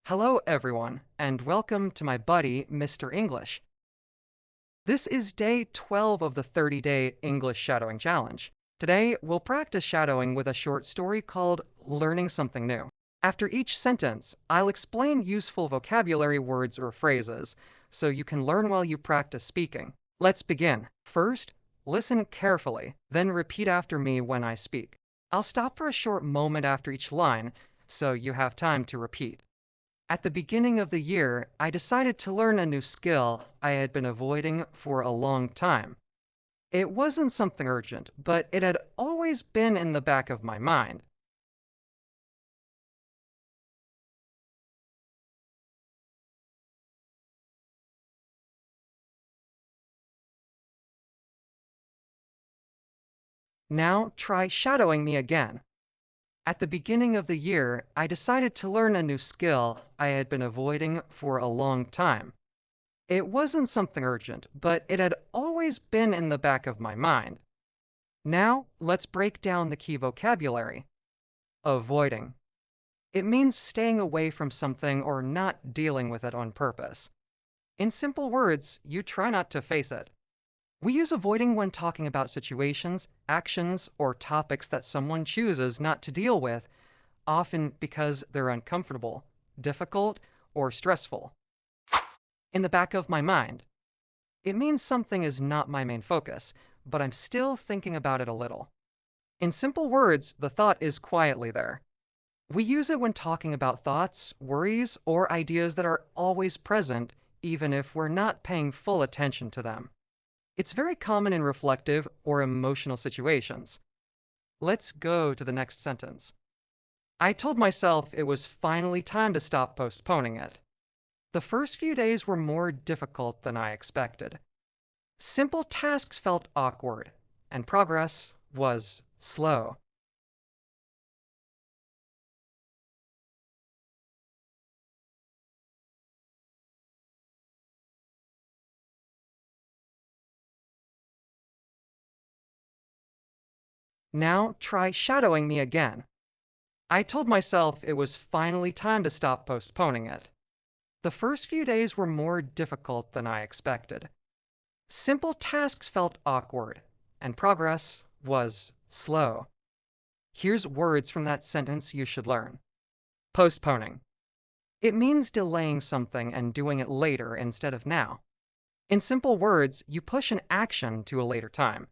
Hello, everyone, and welcome to my buddy, Mr. English. This is day 12 of the 30-day English Shadowing Challenge. Today, we'll practice shadowing with a short story called Learning Something New. After each sentence, I'll explain useful vocabulary words or phrases so you can learn while you practice speaking. Let's begin. First, listen carefully, then repeat after me when I speak. I'll stop for a short moment after each line so you have time to repeat. At the beginning of the year, I decided to learn a new skill I had been avoiding for a long time. It wasn't something urgent, but it had always been in the back of my mind. Now try shadowing me again. At the beginning of the year, I decided to learn a new skill I had been avoiding for a long time. It wasn't something urgent, but it had always been in the back of my mind. Now, let's break down the key vocabulary. Avoiding. It means staying away from something or not dealing with it on purpose. In simple words, you try not to face it. We use avoiding when talking about situations, actions, or topics that someone chooses not to deal with, often because they're uncomfortable, difficult, or stressful. In the back of my mind. It means something is not my main focus, but I'm still thinking about it a little. In simple words, the thought is quietly there. We use it when talking about thoughts, worries, or ideas that are always present, even if we're not paying full attention to them. It's very common in reflective or emotional situations. Let's go to the next sentence. I told myself it was finally time to stop postponing it. The first few days were more difficult than I expected. Simple tasks felt awkward, and progress was slow. Now try shadowing me again. I told myself it was finally time to stop postponing it. The first few days were more difficult than I expected. Simple tasks felt awkward, and progress was slow. Here's words from that sentence you should learn. Postponing. It means delaying something and doing it later instead of now. In simple words, you push an action to a later time.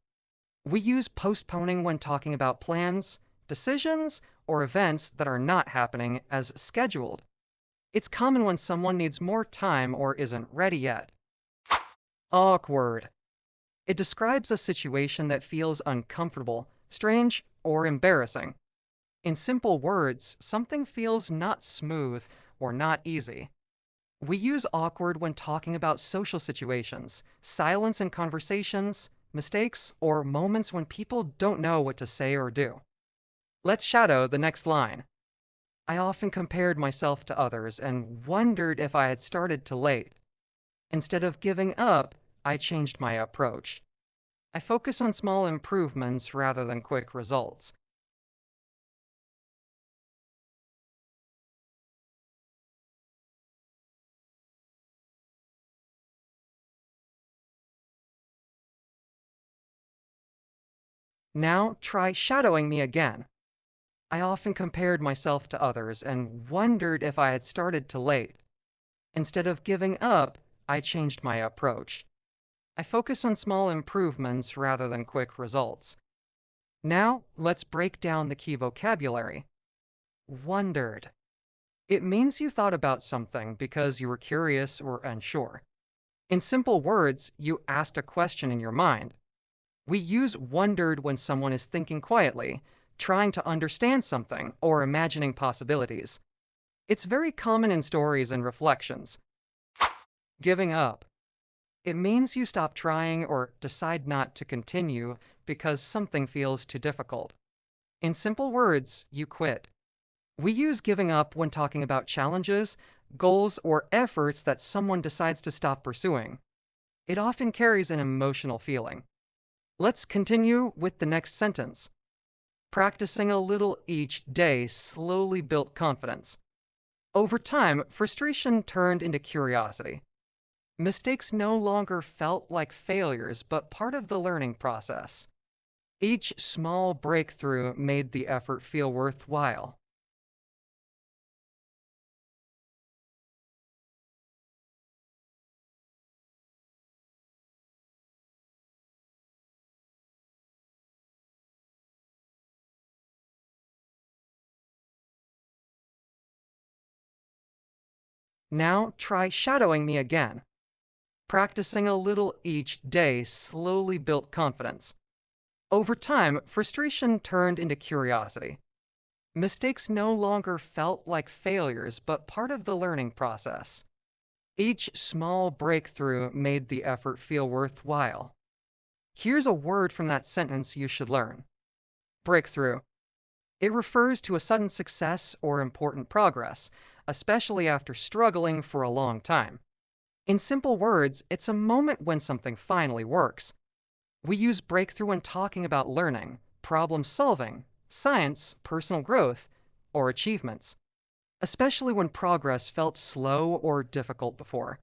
We use postponing when talking about plans, decisions, or events that are not happening as scheduled. It's common when someone needs more time or isn't ready yet. Awkward. It describes a situation that feels uncomfortable, strange, or embarrassing. In simple words, something feels not smooth or not easy. We use awkward when talking about social situations, silence in conversations, mistakes, or moments when people don't know what to say or do. Let's shadow the next line. I often compared myself to others and wondered if I had started too late. Instead of giving up, I changed my approach. I focus on small improvements rather than quick results. Now try shadowing me again. I often compared myself to others and wondered if I had started too late. Instead of giving up, I changed my approach. I focus on small improvements rather than quick results. Now, let's break down the key vocabulary. Wondered. It means you thought about something because you were curious or unsure. In simple words, you asked a question in your mind. We use wondered when someone is thinking quietly, trying to understand something, or imagining possibilities. It's very common in stories and reflections. Giving up. It means you stop trying or decide not to continue because something feels too difficult. In simple words, you quit. We use giving up when talking about challenges, goals, or efforts that someone decides to stop pursuing. It often carries an emotional feeling. Let's continue with the next sentence. Practicing a little each day slowly built confidence. Over time, frustration turned into curiosity. Mistakes no longer felt like failures, but part of the learning process. Each small breakthrough made the effort feel worthwhile. Now try shadowing me again. Practicing a little each day slowly built confidence. Over time, frustration turned into curiosity. Mistakes no longer felt like failures, but part of the learning process. Each small breakthrough made the effort feel worthwhile. Here's a word from that sentence you should learn. Breakthrough. It refers to a sudden success or important progress, especially after struggling for a long time. In simple words, it's a moment when something finally works. We use breakthrough when talking about learning, problem solving, science, personal growth, or achievements, especially when progress felt slow or difficult before.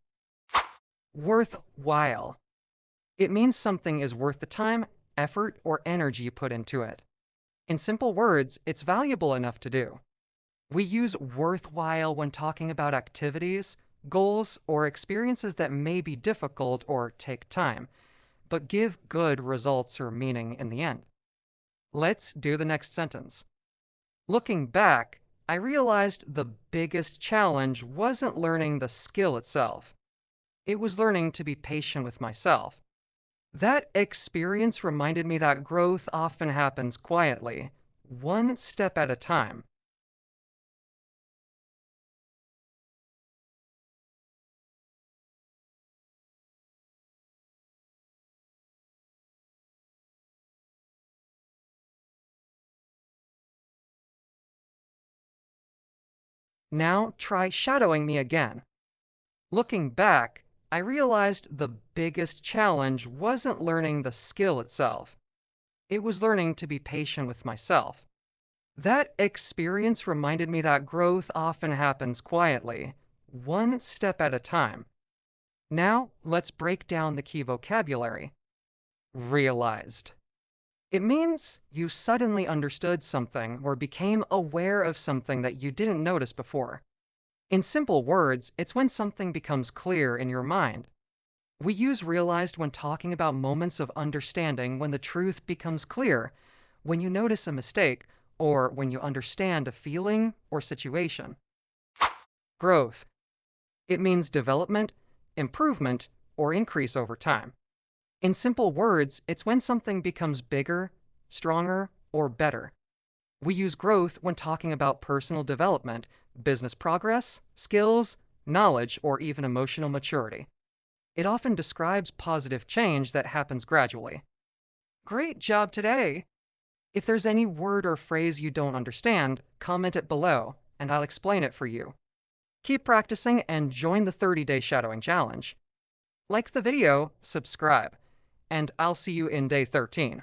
Worthwhile. It means something is worth the time, effort, or energy you put into it. In simple words, it's valuable enough to do. We use worthwhile when talking about activities, goals, or experiences that may be difficult or take time, but give good results or meaning in the end. Let's do the next sentence. Looking back, I realized the biggest challenge wasn't learning the skill itself. It was learning to be patient with myself. That experience reminded me that growth often happens quietly, one step at a time. Now try shadowing me again. Looking back, I realized the biggest challenge wasn't learning the skill itself. It was learning to be patient with myself. That experience reminded me that growth often happens quietly, one step at a time. Now, let's break down the key vocabulary. Realized. It means you suddenly understood something or became aware of something that you didn't notice before. In simple words, it's when something becomes clear in your mind. We use realized when talking about moments of understanding when the truth becomes clear, when you notice a mistake, or when you understand a feeling or situation. Growth. It means development, improvement, or increase over time. In simple words, it's when something becomes bigger, stronger, or better. We use growth when talking about personal development, business progress, skills, knowledge, or even emotional maturity. It often describes positive change that happens gradually. Great job today! If there's any word or phrase you don't understand, comment it below, and I'll explain it for you. Keep practicing and join the 30-day shadowing challenge. Like the video, subscribe, and I'll see you in day 13.